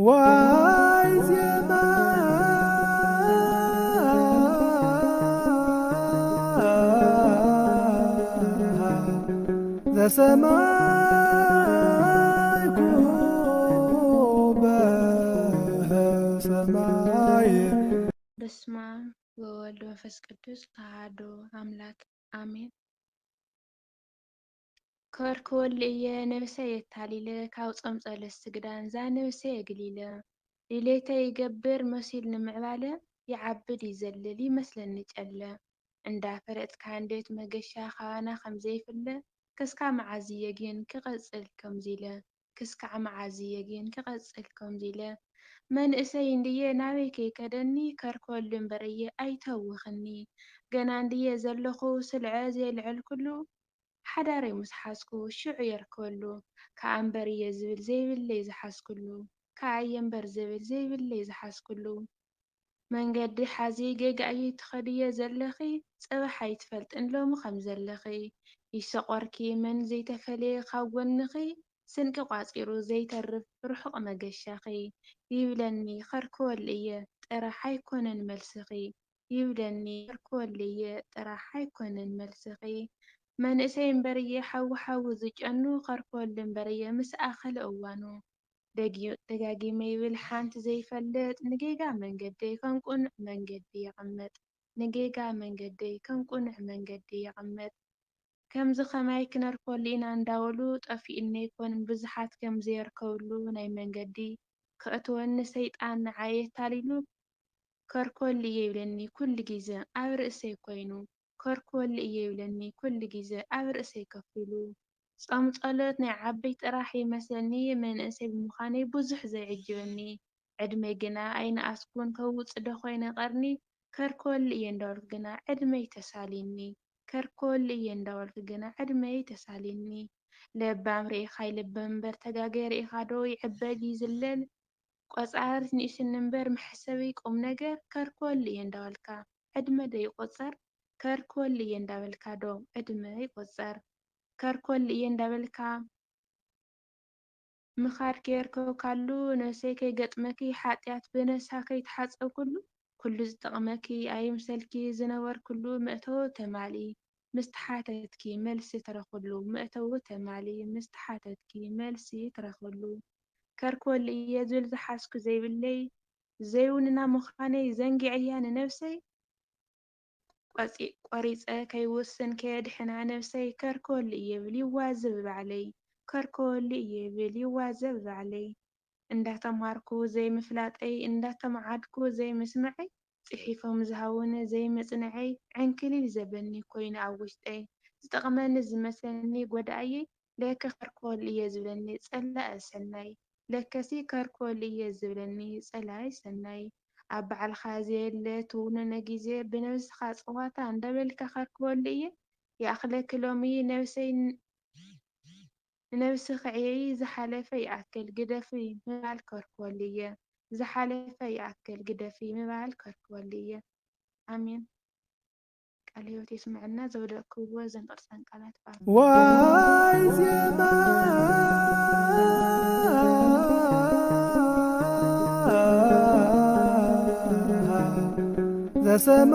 ዋይ ዜማ ዘሰማይኩ በሰማይ በስመ አብ ወወልድ ወመንፈስ ቅዱስ አሐዱ አምላክ አሜን። ከወርክወልእየ ነብሰይ የታሊለ ካብ ጸምጸለ ስግዳን ዛ ነብሰይ የግሊለ ድሌተይ ይገብር መሲል ንምዕባለ ይዓብድ ይዘልል ይመስለኒ ጨለ እንዳፈረጥካ እንዴት መገሻ ኻባና ከምዘይፍለ ክስካ መዓዝየ ግን ክቐጽል ከምዚለ ክስካዕ መዓዝየ ግን ክቐጽል ከምዚለ መንእሰይ እንድየ ናበይ ከይከደኒ ከርክወሉ እምበረየ ኣይተውኽኒ ገና እንድየ ዘለኹ ስልዐ ዘይልዕል ኩሉ ሓዳረይ ምስ ሓዝኩ ሽዑ የርክበሉ ከዓ እምበርየ ዝብል ዘይብለይ ዝሓዝኩሉ ከዓ እየ እምበር ዝብል ዘይብለይ ዝሓዝኩሉ መንገዲ ሓዚ ጌጋእየ ትኸድየ ዘለኺ ጽባሕ ኣይትፈልጥን ሎሚ ከም ዘለኺ ይሰቖርኪ መን ዘይተፈለየ ካብ ጎንኺ ስንቂ ቋፂሩ ዘይተርፍ ርሑቕ መገሻኺ ይብለኒ ከርክወልእየ ጥራሕ ኣይኮነን መልስኺ ይብለኒ ከርክወልእየ ጥራሕ ኣይኮነን መልስኺ መንእሰይ እምበርየ ሓዊሓዊ ዝጨኑ ከርክወሉ እምበርየ ምስ ኣኸለ እዋኑ ደጋጊመ ይብል ሓንቲ ዘይፈልጥ ንጌጋ መንገደይ ከምቁኑዕ መንገዲ ይቕመጥ ንጌጋ መንገደይ ከምቁኑዕ መንገዲ ይቕመጥ ከምዚ ኸማይ ክነርክበሉ ኢና እንዳበሉ ጠፊኡኒ ይኮን ብዙሓት ከምዘየርከብሉ ናይ መንገዲ ከእትወኒ ሰይጣን ንዓየ የታሊሉ ከርክወሉ እየ ይብለኒ ኩሉ ግዜ ኣብ ርእሰይ ኮይኑ ከርክወሉ እየ ይብለኒ ኩሉ ግዜ ኣብ ርእሰይ ከፍ ኢሉ ጾም ጸሎት ናይ ዓበይ ጥራሕ ይመስለኒ መንእሰይ ብምዃነይ ብዙሕ ዘይዕጅበኒ ዕድመይ ግና ኣይነኣስኩን ከውፅ ዶ ኮይነ ቐርኒ ከርክወሉ እየ እንዳበልኩ ግና ዕድመይ ተሳሊኒ ከርክወሉ እየ እንዳበልኩ ግና ዕድመይ ተሳሊኒ ለባም ርኢኻ ይልበ እምበር ተጋገይ ርኢኻ ዶ ይዕበል ይዝለል ቆፃርት ንእሽን እምበር መሕሰበይ ቁም ነገር ከርክወሉ እየ እንዳበልካ ዕድመ ዶ ይቖፀር ከርክወሉ እየ እንዳበልካ ዶ ዕድመ ይቖፀር ከርክወሉ እየ እንዳበልካ ምኻድ ከይርከብካሉ ነብሰይ ከይገጥመኪ ሓጢኣት ብነብስኻ ከይትሓፀብ ኩሉ ዝጠቕመኪ ኣይምሰልኪ ዝነበርኩሉ መእተዊ ተማሊ ምስ ተሓተትኪ መልሲ ትረኽሉ መእተዊ ተማሊ ምስ ተሓተትኪ መልሲ ትረኽሉ ከርክወሉ እየ ዝብል ዝሓዝኩ ዘይብለይ ዘይውንና ምዃነይ ዘንጊዕ እያ ንነብሰይ ቆሪፀ ከይውስን ከየድሕና ነብሰይ ከርክወሉ እየ ብል ይዋዘብ ባዕለይ ከርክወሉ እየ ብል ይዋዘብ ባዕለይ እንዳተምሃርኩ ዘይምፍላጠይ እንዳተመዓድኩ ዘይምስምዐይ ጽሒፎም ዝሃቡኒ ዘይምጽንዐይ ዕንክሊል ዘበኒ ኮይኑ ኣብ ውሽጠይ ዝጠቕመኒ ዝመስለኒ ጎዳእየይ ለከ ከርክወሉ እየ ዝብለኒ ጸላእ ሰናይ ለከሲ ከርክወሉ እየ ዝብለኒ ጸላኢ ሰናይ ኣብ ባዕልኻ ዘየለ ትውንነ ግዜ ብነብስኻ ፀዋታ እንዳበልካ ከርክወሉ እየ ይኣኽለኪ ሎሚ ነብሰይ ንነብሲ ክዕየይ ዝሓለፈ ይኣክል ግደፊ ምባል ከርክወሉ እየ ዝሓለፈ ይኣክል ግደፊ ምባል ከርክወሉ እየ ኣሜን። ቃለ ሕይወት ይስምዐና ዘውደቕክዎ ዘን ቅዱሳን ቃላት ዋይ ዜማ ዘሰማ